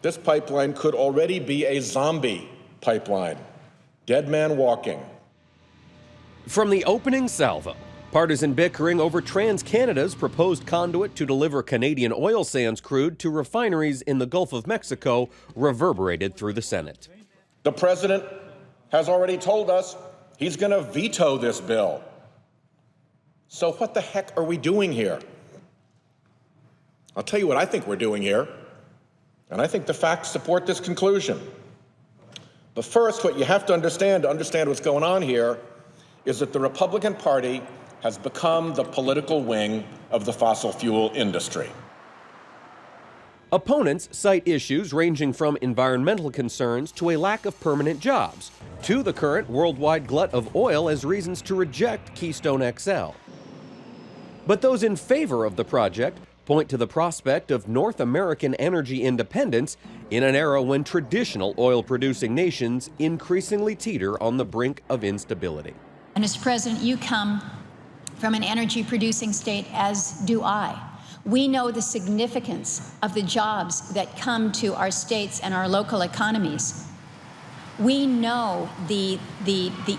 This pipeline could already be a zombie pipeline, dead man walking. From the opening salvo, partisan bickering over TransCanada's proposed conduit to deliver Canadian oil sands crude to refineries in the Gulf of Mexico reverberated through the Senate. The president has already told us he's going to veto this bill. So what the heck are we doing here? I'll tell you what I think we're doing here, and I think the facts support this conclusion. But first, what you have to understand what's going on here is that the Republican Party has become the political wing of the fossil fuel industry. Opponents cite issues ranging from environmental concerns to a lack of permanent jobs, to the current worldwide glut of oil as reasons to reject Keystone XL. But those in favor of the project point to the prospect of North American energy independence in an era when traditional oil-producing nations increasingly teeter on the brink of instability. And Mr. President, you come from an energy-producing state, as do I. We know the significance of the jobs that come to our states and our local economies. We know the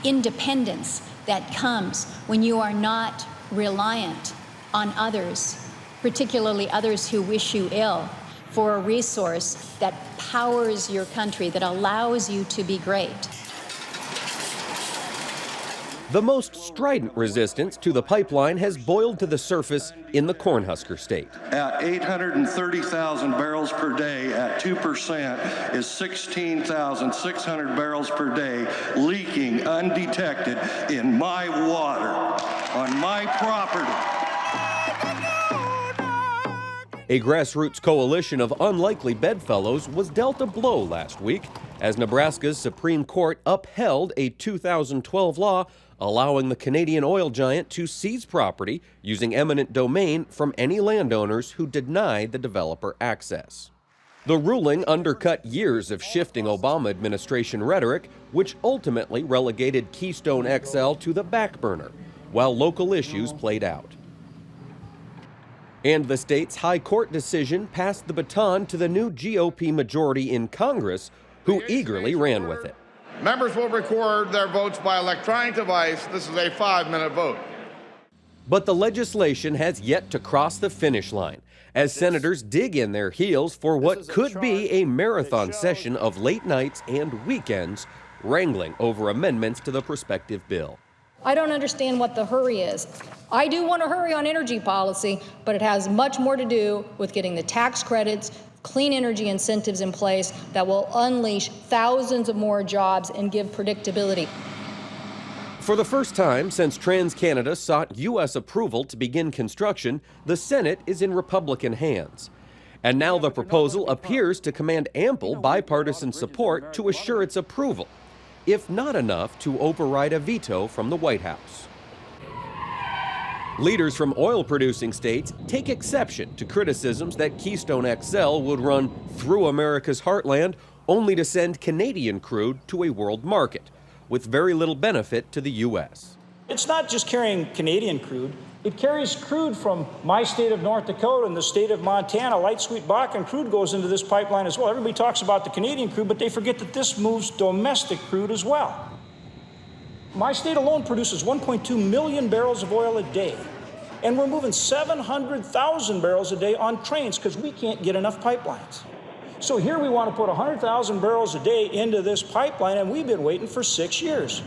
independence that comes when you are not reliant on others, particularly others who wish you ill, for a resource that powers your country, that allows you to be great. The most strident resistance to the pipeline has boiled to the surface in the Cornhusker state. At 830,000 barrels per day at 2% is 16,600 barrels per day leaking undetected in my water, on my property. A grassroots coalition of unlikely bedfellows was dealt a blow last week as Nebraska's Supreme Court upheld a 2012 law allowing the Canadian oil giant to seize property using eminent domain from any landowners who denied the developer access. The ruling undercut years of shifting Obama administration rhetoric, which ultimately relegated Keystone XL to the back burner, while local issues played out. And the state's high court decision passed the baton to the new GOP majority in Congress, who eagerly ran with it. Members will record their votes by electronic device. This is a 5-minute vote. But the legislation has yet to cross the finish line as senators dig in their heels for what could be a marathon session of late nights and weekends wrangling over amendments to the prospective bill. I don't understand what the hurry is. I do want to hurry on energy policy, but it has much more to do with getting the tax credits, clean energy incentives in place that will unleash thousands of more jobs and give predictability. For the first time since TransCanada sought U.S. approval to begin construction, the Senate is in Republican hands. And now the proposal appears to command ample bipartisan support to assure its approval, if not enough to override a veto from the White House. Leaders from oil-producing states take exception to criticisms that Keystone XL would run through America's heartland only to send Canadian crude to a world market, with very little benefit to the U.S. It's not just carrying Canadian crude. It carries crude from my state of North Dakota and the state of Montana. Light sweet Bakken crude goes into this pipeline as well. Everybody talks about the Canadian crude, but they forget that this moves domestic crude as well. My state alone produces 1.2 million barrels of oil a day, and we're moving 700,000 barrels a day on trains because we can't get enough pipelines. So here we want to put 100,000 barrels a day into this pipeline, and we've been waiting for 6 years.